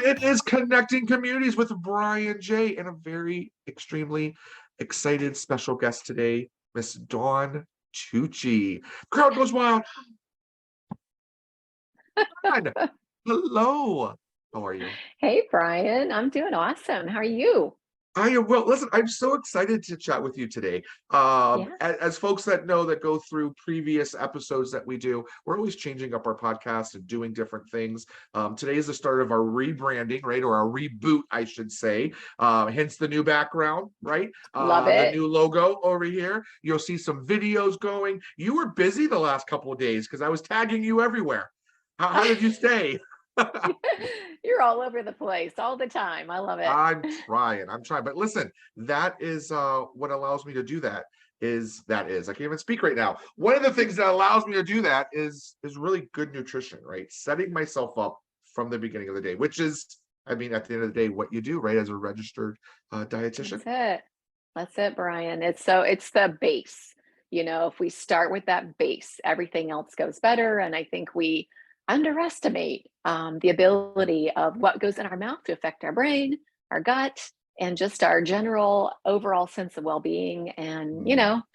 it is Connecting Communities with Brian J. and a very extremely excited special guest today, Miss Dawn Tucci. Crowd goes wild. Dawn, hello. How are you? Hey, Brian, I'm doing awesome. How are you? I am well. Listen, I'm so excited to chat with you today. Yeah. As folks that know that go through previous episodes that we do, we're always changing up our podcast and doing different things. Today is the start of our rebranding, right, or our reboot, I should say. Hence the new background, right? Love The it. new logo over here. You'll see some videos going. You were busy the last couple of days because I was tagging you everywhere. How did you stay? You're all over the place all the time. I love it. I'm trying. But listen, that is what allows me to do that is I can't even speak right now. One of the things that allows me to do that is really good nutrition, right? Setting myself up from the beginning of the day, which is, I mean, at the end of the day, what you do, right, as a registered dietitian. That's it. That's it, Brian. It's the base. If we start with that base, everything else goes better. And I think we underestimate the ability of what goes in our mouth to affect our brain, our gut, and just our general overall sense of well-being. And,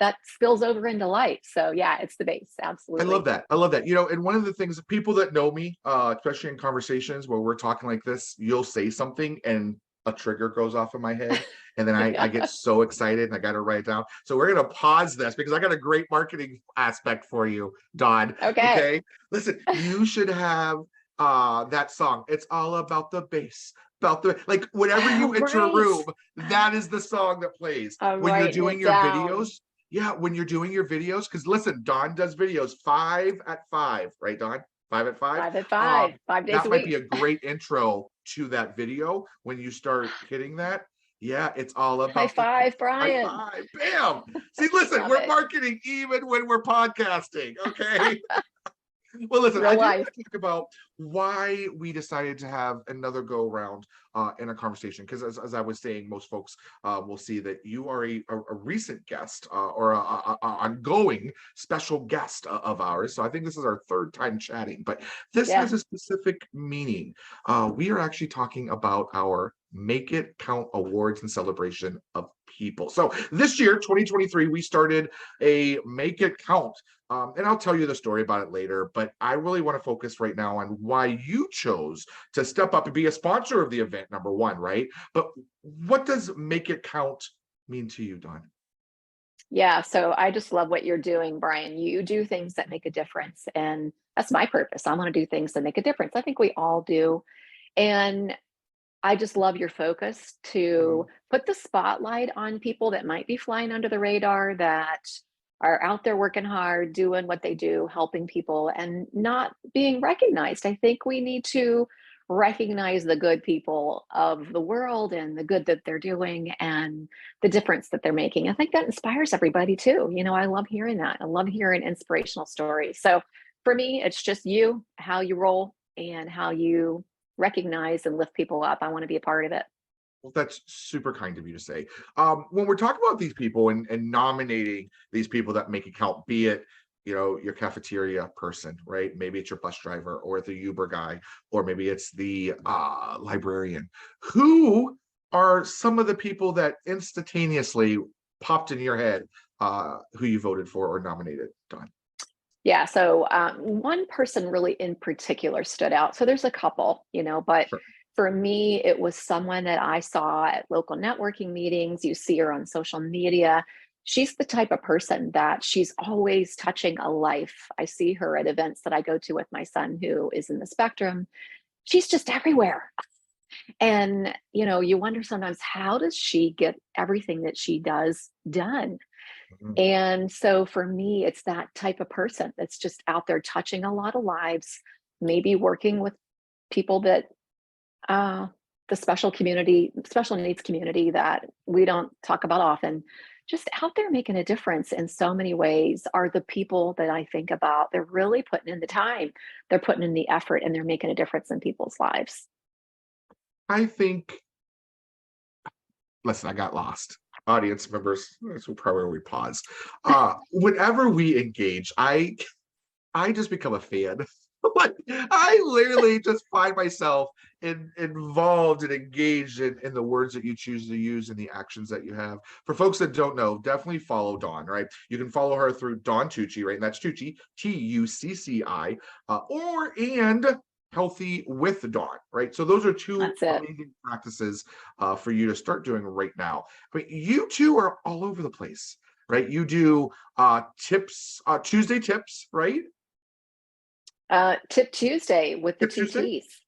that spills over into life. So yeah, it's the base. I love Absolutely. that. I love that. And one of the things, people that know me, especially in conversations where we're talking like this, you'll say something and a trigger goes off in my head. And then I get so excited and I got to write it down. So we're going to pause this because I got a great marketing aspect for you, Dawn. Okay. Okay. Listen, you should have that song. It's all about the bass. About the, like, whenever you Oh, enter a right. room, that is the song that plays. I'm When you're writing doing it your down. videos, yeah, when you're doing your videos, because listen, Dawn does videos 5 at 5, right, Dawn? 5 at 5. 5 at 5, 5 days That a might be week. a great intro to that video when you start hitting that. Yeah, it's all High about the five, high Brian. five. Bam. See, listen, Love we're it. marketing even when we're podcasting. Okay. Well, listen, I Real do want life. to talk about why we decided to have another go around in a conversation. Because as I was saying, most folks will see that you are a recent guest or a ongoing special guest of ours. So I think this is our third time chatting, but this has Yeah. a specific meaning. We are actually talking about our Make It Count awards and celebration of people. So this year, 2023, we started a Make It Count. And I'll tell you the story about it later, but I really want to focus right now on why you chose to step up and be a sponsor of the event, number one, right? But what does Make It Count mean to you, Dawn? Yeah. So I just love what you're doing, Brian. You do things that make a difference. And that's my purpose. I want to do things that make a difference. I think we all do. And I just love your focus to Mhm. put the spotlight on people that might be flying under the radar, that are out there working hard, doing what they do, helping people, and not being recognized. I think we need to recognize the good people of the world and the good that they're doing and the difference that they're making. I think that inspires everybody too. I love hearing that. I love hearing inspirational stories. So for me, it's just you, how you roll, and how you recognize and lift people up. I want to be a part of it. Well, that's super kind of you to say. When we're talking about these people and nominating these people that make it count, be it your cafeteria person, right? Maybe it's your bus driver or the Uber guy, or maybe it's the librarian. Who are some of the people that instantaneously popped in your head who you voted for or nominated, Don? Yeah. So one person really in particular stood out. So there's a couple, but Sure. for me, it was someone that I saw at local networking meetings. You see her on social media. She's the type of person that she's always touching a life. I see her at events that I go to with my son who is in the spectrum. She's just everywhere. And, you wonder sometimes, how does she get everything that she does done? Mhm. And so for me, it's that type of person that's just out there touching a lot of lives, maybe working with people that uh, the special needs community that we don't talk about often, just out there making a difference in so many ways are the people that I think about. They're really putting in the time, they're putting in the effort, and they're making a difference in people's lives. I think, listen, I got lost. Audience members, this will probably where we pause. Whenever we engage, I just become a fan. But I literally just find myself involved and engaged in the words that you choose to use and the actions that you have. For folks that don't know, definitely follow Dawn, right? You can follow her through Dawn Tucci, right? And that's Tucci, Tucci, or and Healthy with Dawn, right? So those are two That's it. amazing practices for you to start doing right now. I mean, you two are all over the place, right? You do tips, Tuesday tips, right? Tip Tuesday with the Tip two Tuesday, T's.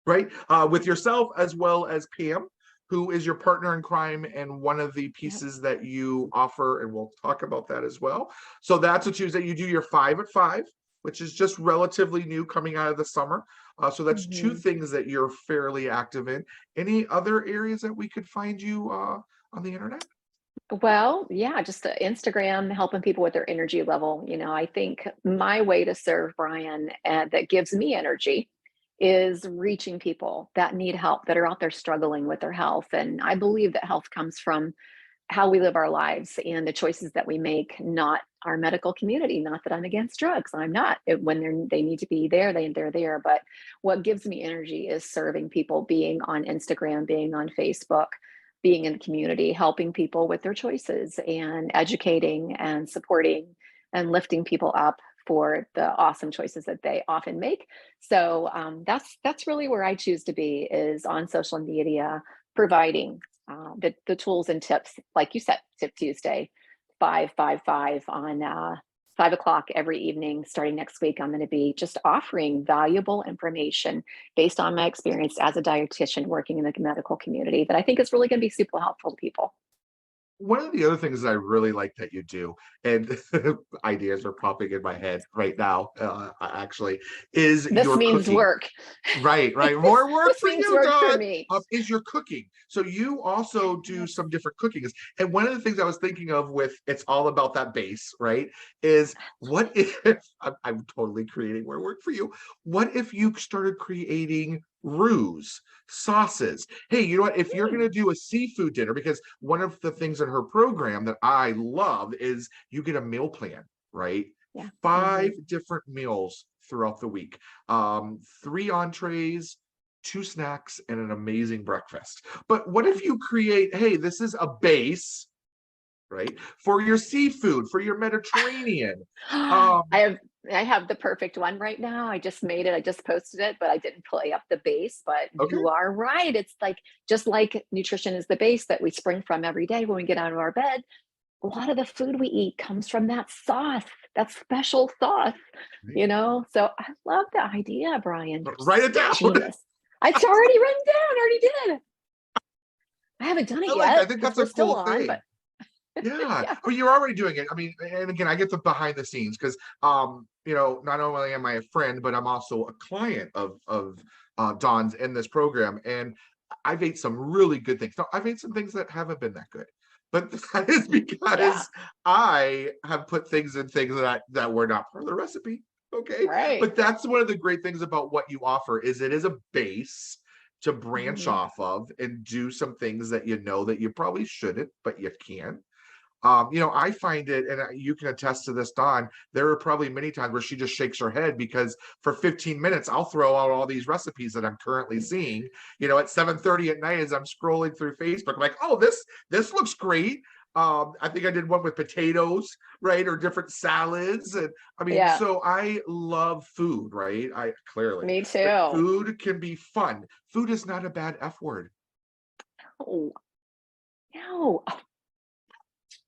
right? With yourself as well as Pam, who is your partner in crime and one of the Yep. pieces that you offer, and we'll talk about that as well. So that's a Tuesday. You do your 5 at 5, which is just relatively new coming out of the summer. So that's two Mhm. things that you're fairly active in. Any other areas that we could find you on the internet? Well, yeah, just Instagram helping people with their energy level. I think my way to serve Brian that gives me energy is reaching people that need help, that are out there struggling with their health. And I believe that health comes from how we live our lives and the choices that we make, not our medical community. Not that I'm against drugs, I'm not. When they need to be there, they're there. But what gives me energy is serving people, being on Instagram, being on Facebook, being in the community, helping people with their choices and educating and supporting and lifting people up for the awesome choices that they often make. So that's really where I choose to be, is on social media, providing the tools and tips, like you said, Tip Tuesday, 5 on 5 o'clock every evening. Starting next week, I'm going to be just offering valuable information based on my experience as a dietitian working in the medical community that I think is really going to be super helpful to people. One of the other things that I really like that you do, and ideas are popping in my head right now, actually, is This your means cooking. work. Right, right. More work This for means you, work for Don. me. Is your cooking. So you also do Yes. some different cookings. And one of the things I was thinking of with it's all about that base, right? Is what if I'm totally creating more work for you? What if you started creating roux, sauces? Hey, you know what? If you're going to Hmm. do a seafood dinner, because one of the things in her program that I love is you get a meal plan, right? Yeah. Five Hmm. different meals throughout the week, 3 entrees, 2 snacks, and an amazing breakfast. But what Yeah. if you create, hey, this is a base, right, for your seafood, for your Mediterranean? I Um, have I have the perfect one right now. I just made it. I just posted it, but I didn't play up the base. But okay, you are right. It's like, just like nutrition is the base that we spring from every day when we get out of our bed. A lot of the food we eat comes from that sauce, that special sauce, right. So I love the idea, Brian. You're Write it such a down. genius. It's already written down. I already did. I haven't done it I yet think because that's we're a still cool on, but thing. Yeah, yeah. I mean, you're already doing it. I mean, and again, I get the behind the scenes because, not only am I a friend, but I'm also a client of Don's in this program, and I've ate some really good things. Now, I've ate some things that haven't been that good, but that is Yeah. because I have put things in things that were not part of the recipe. Okay, Right. but that's one of the great things about what you offer is it is a base to branch Mhm. off of and do some things that you know that you probably shouldn't, but you can. I find it, and you can attest to this, Don. There are probably many times where she just shakes her head because for 15 minutes, I'll throw out all these recipes that I'm currently seeing. At 7:30 at night as I'm scrolling through Facebook, I'm like, oh, this looks great. I think I did one with potatoes, right, or different salads, and I mean, Yeah, so I love food, right? I clearly, me but too. food can be fun. Food is not a bad F word. Oh, no. Oh,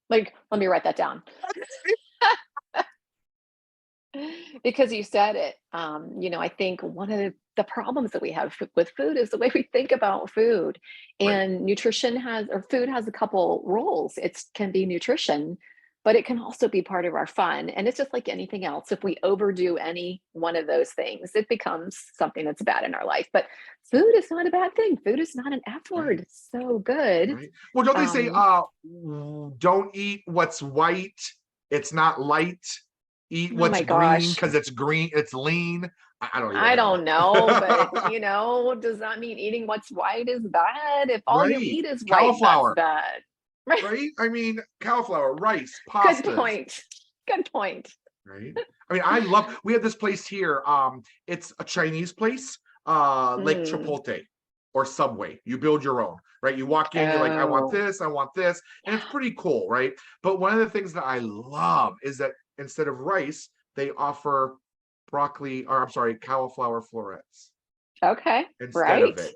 like, let me write that down. Because you said it. I think one of the problems that we have with food is the way we think about food. Right. And food has a couple roles. It can be nutrition, but it can also be part of our fun. And it's just like anything else. If we overdo any one of those things, it becomes something that's bad in our life. But food is not a bad thing. Food is not an F word. Right. It's so good. Right. Well, don't they say, Um, don't eat what's white, it's not light. Eat oh what's my green gosh. because it's green, it's lean. I don't even I know. don't know, but does that mean eating what's white is bad? If all you Right. eat is white, that's Cauliflower, bad. Right. right? I mean, cauliflower, rice, Good pastas, point. Good point. Right. I mean, we have this place here. It's a Chinese place, like Mm. Chipotle or Subway. You build your own, right? You walk in, you're like, Oh, I want this, and it's yeah. pretty cool, right? But one of the things that I love is that instead of rice, they offer broccoli, or I'm sorry, cauliflower florets Okay. instead of Right. it.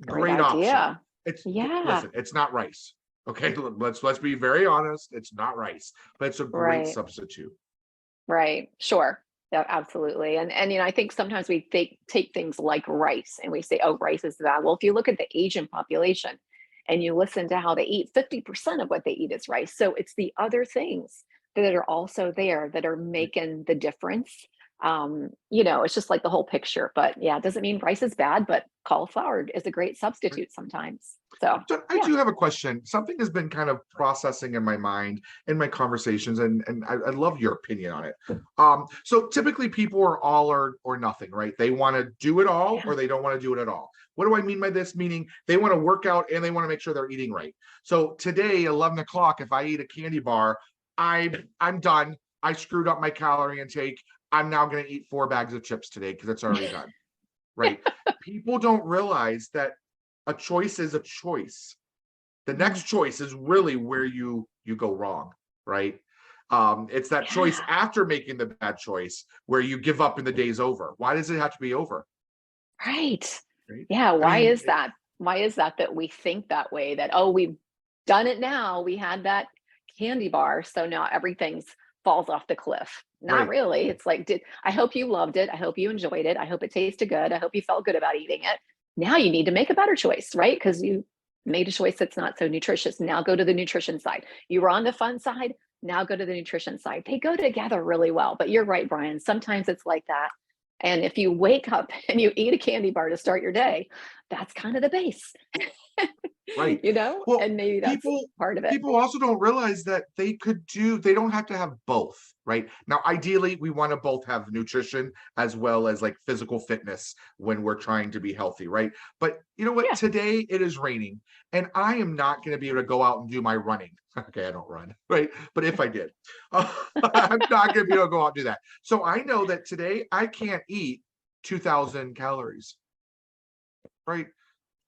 Great Great option. idea. It's Yeah. listen, it's not rice. Okay, let's be very honest. It's not rice, but it's a great Right. substitute. Right. Sure. Yeah, absolutely. And I think sometimes we take things like rice and we say, oh, rice is bad. Well, if you look at the Asian population and you listen to how they eat, 50% of what they eat is rice. So it's the other things that are also there that are making the difference. It's just like the whole picture. But yeah, it doesn't mean rice is bad, but cauliflower is a great Right. substitute sometimes. So So I yeah. do have a question. Something has been kind of processing in my mind in my conversations, and I love your opinion on it. So typically people are all or nothing, right? They want to do it all Yeah. or they don't want to do it at all. What do I mean by this? Meaning they want to work out and they want to make sure they're eating right. So today, 11 o'clock, if I eat a candy bar, I'm done. I screwed up my calorie intake. I'm now going to eat 4 bags of chips today because it's already done, right? People don't realize that a choice is a choice. The Mm, next choice is really where you go wrong, right? It's that choice yeah. after making the bad choice where you give up and the day's over. Why does it have to be over? Right. Right. Yeah, I why mean, is that? Why is that that we think that way that, "Oh, we've done it now. We had that candy bar, so now everything's falls off the cliff." Not right, really. It's like, did I hope you loved it. I hope you enjoyed it. I hope it tasted good. I hope you felt good about eating it. Now you need to make a better choice, right? Because you made a choice that's not so nutritious. Now go to the nutrition side. You were on the fun side. Now go to the nutrition side. They go together really well. But you're right, Brian. Sometimes it's like that. And if you wake up and you eat a candy bar to start your day, that's kind of the base, right. and Well, maybe that's people part of it. people also don't realize that they don't have to have both, right? Now, ideally, we want to both have nutrition as well as like physical fitness when we're trying to be healthy, right? But you know what? Yeah. Today it is raining and I am not going to be able to go out and do my running. Okay, I don't run, right? But if I did, I'm not going to be able to go out and do that. So I know that today I can't eat 2,000 calories, right?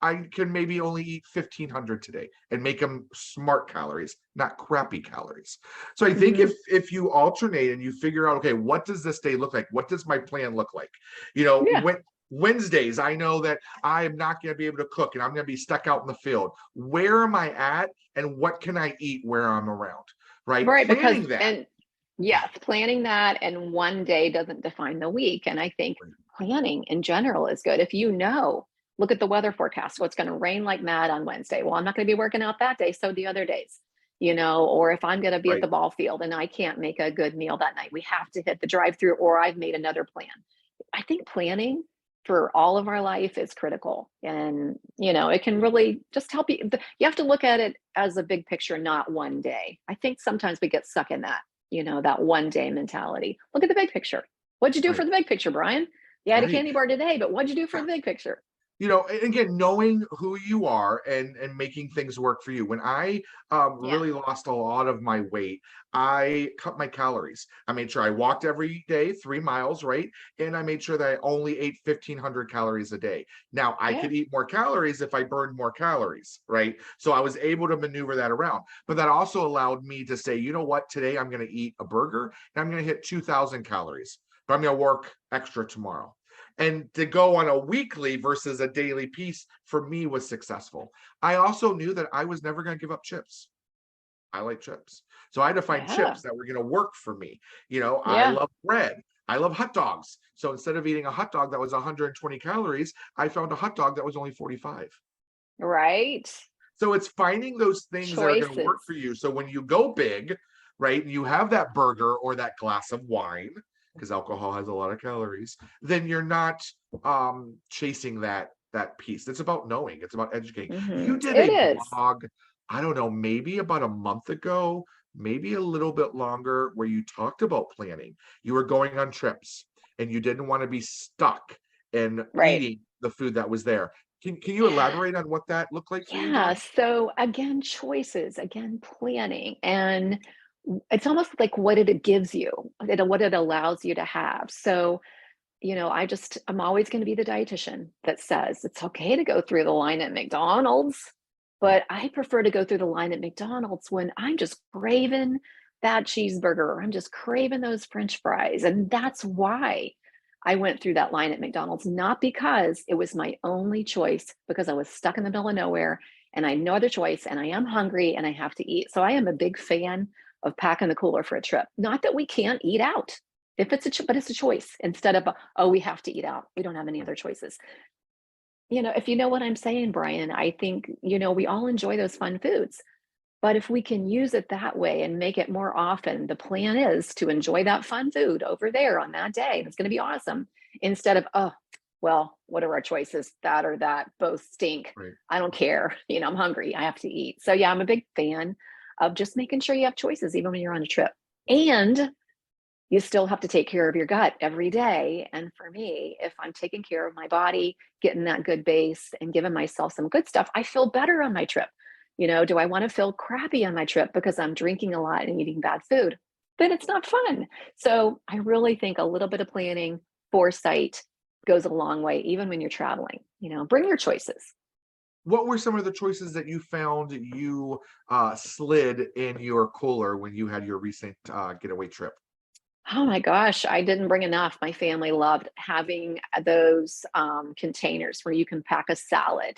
I can maybe only eat 1,500 today and make them smart calories, not crappy calories. So I think Mhm. if you alternate and you figure out, okay, what does this day look like? What does my plan look like? Yeah. When Wednesdays, I know that I am not going to be able to cook and I'm going to be stuck out in the field. Where am I at and what can I eat where I'm around? Right? Right, because Planning that. and yes, planning that and one day doesn't define the week, and I think planning in general is good. If look at the weather forecast, well, it's gonna rain like mad on Wednesday. Well, I'm not gonna be working out that day, so the other days, or if I'm gonna be at Right. the ball field and I can't make a good meal that night, we have to hit the drive-through or I've made another plan. I think planning for all of our life is critical, and, it can really just help you have to look at it as a big picture, not one day. I think sometimes we get stuck in that one day mentality. Look at the big picture. What'd you do for Right. the big picture, Brian? You had a Right. candy bar today, but what'd you do for the big picture? Again, knowing who you are and making things work for you. When I Yeah. really lost a lot of my weight, I cut my calories. I made sure I walked every day 3 miles, right? And I made sure that I only ate 1,500 calories a day. Now I Yeah. could eat more calories if I burned more calories, right? So I was able to maneuver that around. But that also allowed me to say, you know what, today I'm going to eat a burger and I'm going to hit 2,000 calories, but I'm going to work extra tomorrow. And to go on a weekly versus a daily piece for me was successful. I also knew that I was never going to give up chips. I like chips. So I had to find Yeah. chips that were going to work for me. I Yeah. love bread. I love hot dogs. So instead of eating a hot dog that was 120 calories, I found a hot dog that was only 45. Right. So it's finding those things that are going to work Choices. for you. So when you go big, right, and you have that burger or that glass of wine, because alcohol has a lot of calories, then you're not chasing that piece. It's about knowing, it's about educating. You did It a is. blog, I don't know, maybe about a month ago, maybe a little bit longer, where you talked about planning. You were going on trips and you didn't want to be stuck in Right. eating the food that was there. Can you Yeah. elaborate on what that looked like for you, Yeah. Dawn? So again, choices, again, planning. And it's almost like what it gives you, what it allows you to have. So, I'm always going to be the dietitian that says it's okay to go through the line at McDonald's, but I prefer to go through the line at McDonald's when I'm just craving that cheeseburger, or I'm just craving those French fries. And that's why I went through that line at McDonald's, not because it was my only choice, because I was stuck in the middle of nowhere and I had no other choice and I am hungry and I have to eat. So I am a big fan of packing the cooler for a trip. Not that we can't eat out. If it's but it's a choice instead of, oh, we have to eat out. We don't have any other choices. If you know what I'm saying, Brian, I think, we all enjoy those fun foods. But if we can use it that way and make it more often, the plan is to enjoy that fun food over there on that day. It's going to be awesome. Instead of, oh, well, what are our choices? That or that, both stink. Right. I don't care. I'm hungry. I have to eat. So, yeah, I'm a big fan of just making sure you have choices, even when you're on a trip. And you still have to take care of your gut every day. And for me, if I'm taking care of my body, getting that good base and giving myself some good stuff, I feel better on my trip. Do I want to feel crappy on my trip because I'm drinking a lot and eating bad food? Then it's not fun. So I really think a little bit of planning, foresight goes a long way, even when you're traveling. Bring your choices. What were some of the choices that you found you slid in your cooler when you had your recent getaway trip? Oh my gosh, I didn't bring enough. My family loved having those containers where you can pack a salad,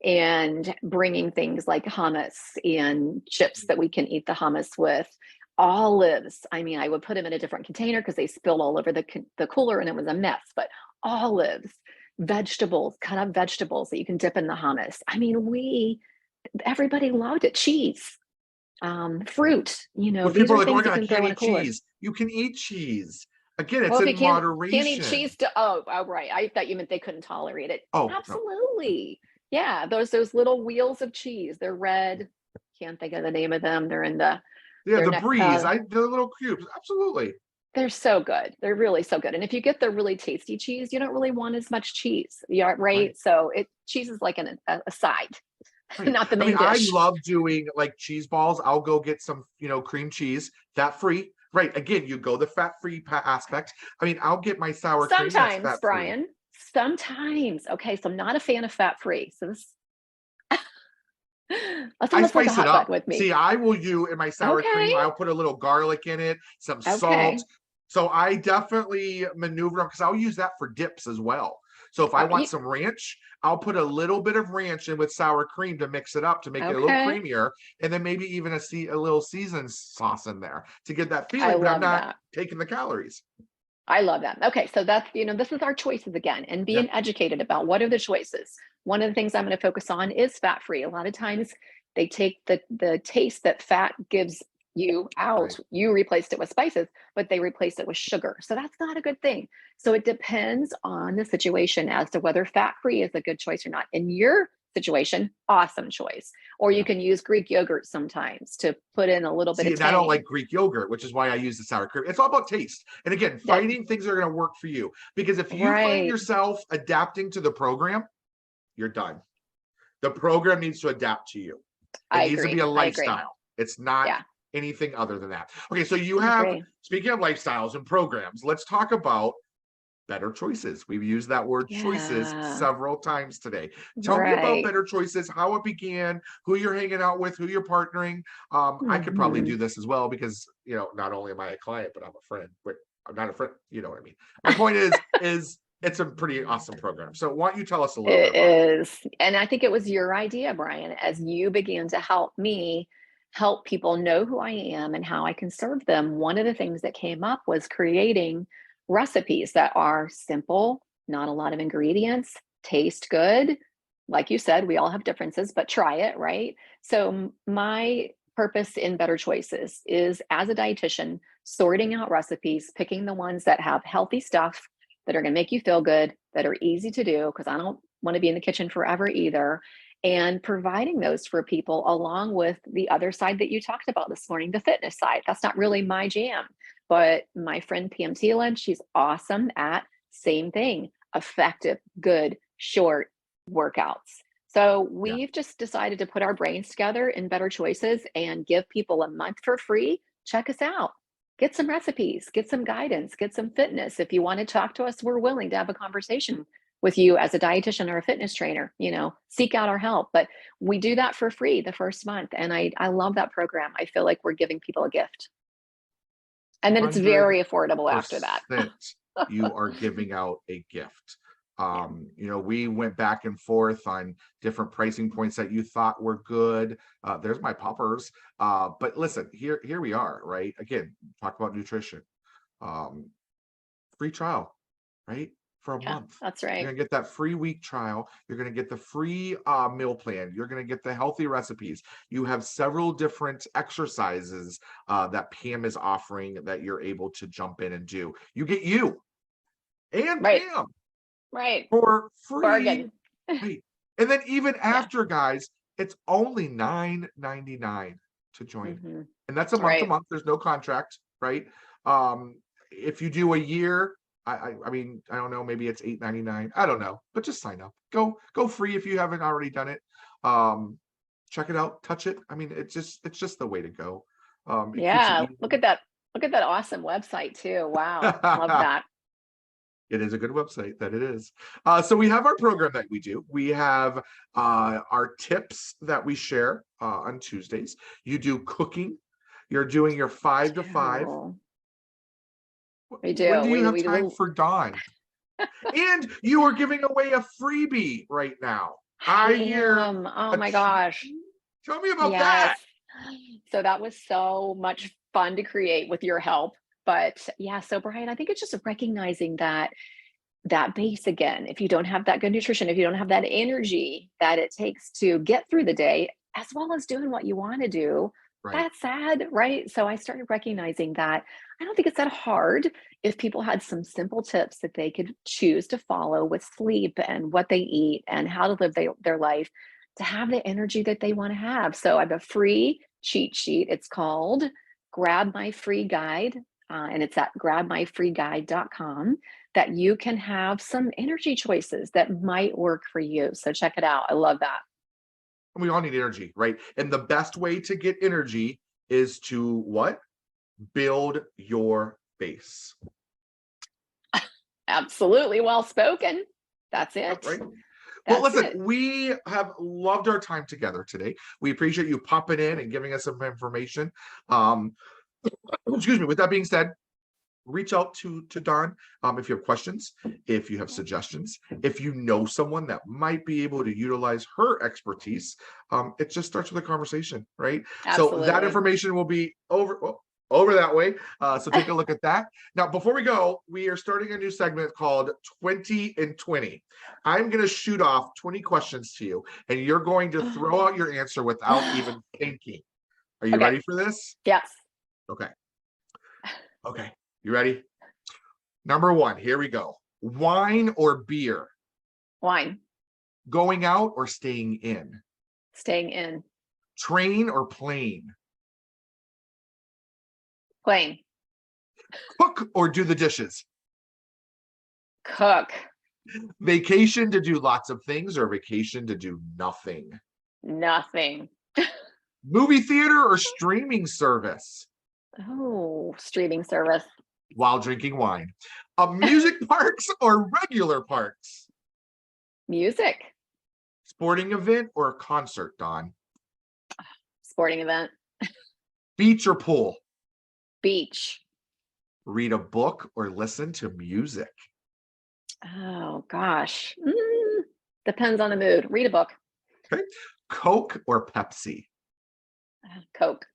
and bringing things like hummus and chips that we can eat the hummus with. Olives. I mean, I would put them in a different container because they spilled all over the cooler and it was a mess. But olives, vegetables, cut up vegetables that you can dip in the hummus. I mean, everybody loved it. Cheese, fruit. When These people are are like, "Oh my things you God, I can can't throw in a eat cooler. cheese." You can eat cheese. Again, Well, it's if in you can't eat moderation. cheese, oh, right. I thought you meant they couldn't tolerate it. Oh, no. Absolutely. Yeah, those little wheels of cheese. They're red. Can't think of the name of them. Yeah, they're the neck breeze. The little cubes. Absolutely. they're so good. They're really so good. And if you get the really tasty cheese, you don't really want as much cheese. Yeah, Right. right. So cheese is like a side, Right. not the I mean, main I dish. love doing like cheese balls. I'll go get some, cream cheese, fat free. Right. Again, you go the fat free aspect. I mean, I'll get my sour cream that's Sometimes, fat free. Brian. Sometimes. Okay, so I'm not a fan of fat free. So this that's I almost like a spice it hot up. button with me. See, I will use in my sour Okay. cream, I'll put a little garlic in it, some salt. Okay. So I definitely maneuver because I'll use that for dips as well. So if I want You, some ranch, I'll put a little bit of ranch in with sour cream to mix it up to make it a little okay. creamier, and then maybe even a little seasoned sauce in there to get that I feeling. But I'm love not that. taking the calories. I love that. Okay, so this is our choices again, and Yeah, being educated about what are the choices. One of the things I'm going to focus on is fat free. A lot of times they take the taste that fat gives you out. right. You replaced it with spices, but they replaced it with sugar. So that's not a good thing. So it depends on the situation as to whether fat free is a good choice or not. In your situation, awesome choice. Or you Yeah. can use Greek yogurt sometimes to put in a little bit See, of and I don't tang. like Greek yogurt, which is why I use the sour cream. It's all about taste. And again, That finding things that are going to work for you. Because if you find right. yourself adapting to the program, you're done. The program needs to adapt to you. It I needs to be agree. a I agree. lifestyle. It's not Yeah, anything other than that. Okay, so you I have, agree. speaking of lifestyles and programs, let's talk about better choices. We've used that word choices Yeah, several times today. Tell me about right. better choices, how it began, who you're hanging out with, who you're partnering. I could probably Mhm. do this as well because not only am I a client, but I'm a friend. But I'm not a friend. You know what I mean. My point is it's a pretty awesome program. So why don't you tell us a little bit It about it? is. And I think it was your idea, Brian, as you began to help me help people know who I am and how I can serve them. One of the things that came up was creating recipes that are simple, not a lot of ingredients, taste good. Like you said, we all have differences, but try it, right? So, my purpose in Better Choices is as a dietitian, sorting out recipes, picking the ones that have healthy stuff that are going to make you feel good, that are easy to do, because I don't want to be in the kitchen forever either. And providing those for people along with the other side that you talked about this morning, the fitness side. That's not really my jam. But my friend Pam Thielen, she's awesome at same thing, effective, good, short workouts. So Yeah. we've just decided to put our brains together in Better Choices and give people a month for free check us out. Get some recipes, get some guidance, get some fitness. If you want to talk to us, we're willing to have a conversation with you as a dietitian or a fitness trainer, seek out our help. But we do that for free the first month. And I love that program. I feel like we're giving people a gift. And then it's very affordable after that. You are giving out a gift. Yeah. We went back and forth on different pricing points that you thought were good. There's my poppers. But listen, here we are, right? Again, talk about nutrition. Free trial, right? For a Yeah, month. that's You're right. gonna get that free week trial. You're gonna get the free meal plan. You're gonna get the healthy recipes. You have several different exercises that Pam is offering that you're able to jump in and do. You get you and Right. Pam Right. for free. Bargain. Right. And then even Yeah. after, guys, it's only $9.99 to join. Mm-hmm. And that's a month to Right. month. There's no contract, right? If you do a year, I mean, I don't know, maybe it's $8.99. I don't know, but just sign up. Go free if you haven't already done it. Check it out, touch it. I mean, it's just the way to go. It keeps Yeah. it Look at that. Look at that awesome website too. Wow. Love easy. that. It is a good website, that it is. So we have our program that we do. We have our tips that we share on Tuesdays. You do cooking. You're doing your 5 to 5. We When do. do you have We time do. for Dawn? And you are giving away a freebie right now. I I hear am. Oh a my gosh. tell me about Yes. that. So that was so much fun to create with your help. But yeah, so Brian, I think it's just recognizing that base again. If you don't have that good nutrition, if you don't have that energy that it takes to get through the day, as well as doing what you want to do, Right. that's sad, right? So I started recognizing that I don't think it's that hard if people had some simple tips that they could choose to follow with sleep and what they eat and how to live their life to have the energy that they want to have. So I have a free cheat sheet. It's called Grab My Free Guide, and it's at grabmyfreeguide.com that you can have some energy choices that might work for you. So check it out. I love that. And we all need energy, right? And the best way to get energy is to what? Build your base. Absolutely well spoken. That's Yep, it. right. Well, That's listen, it. we have loved our time together today. We appreciate you popping in and giving us some information. Um, excuse me. With that being said, reach out to Dawn if you have questions, if you have suggestions, if you know someone that might be able to utilize her expertise. It just starts with a conversation, right? So that Absolutely. information will be over that way. So take a look at that. Now, before we go, we are starting a new segment called 20 and 20. I'm going to shoot off 20 questions to you, and you're going to throw out your answer without even thinking. Are you Okay. ready for this? Yes. Okay. Okay. You ready? Number one, here we go. Wine or beer? Wine. Going out or staying in? Staying in. Train or plane? Plain. Cook or do the dishes? Cook. Vacation to do lots of things or vacation to do nothing? Nothing. Movie theater or streaming service? Oh, streaming service. While drinking wine. Music parks or regular parks? Music. Sporting event or concert, Don? Sporting event. Beach or pool? Beach. Read a book or listen to music? Oh gosh. Depends on the mood. Read a book. Okay. Coke or Pepsi? Coke.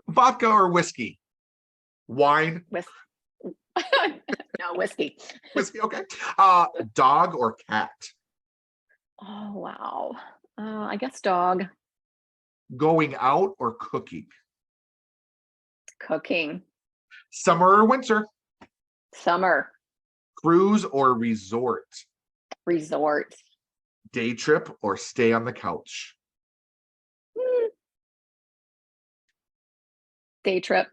Vodka or whiskey? Wine? With no whiskey. Whiskey, okay. Dog or cat? Oh wow. I guess dog. Going out or cooking? Cooking. Summer or winter? Summer. Cruise or resort? Resort. Day trip or stay on the couch? Mm, Day trip.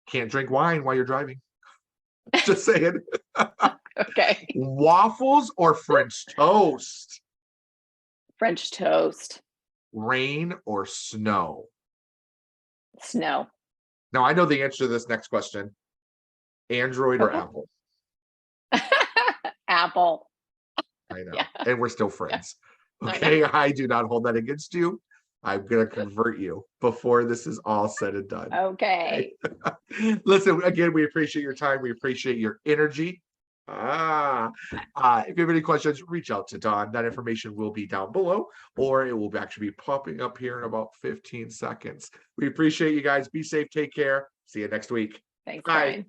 Can't drink wine while you're driving. Just saying. Okay. Waffles or French toast? French toast. Rain or snow? Snow. Now I know the answer to this next question. Android or Okay. Apple? Apple. I Yeah. know. And we're still Yeah. friends. I know. Okay. I do not hold that against you. I'm going to convert you before this is all said and done. Okay. Okay. Listen, again, we appreciate your time. We appreciate your energy. If you have any questions, reach out to Don. That information will be down below, or it will actually be popping up here in about 15 seconds. We appreciate you guys. Be safe. Take care. See you next week. Thanks, Bye. Brian.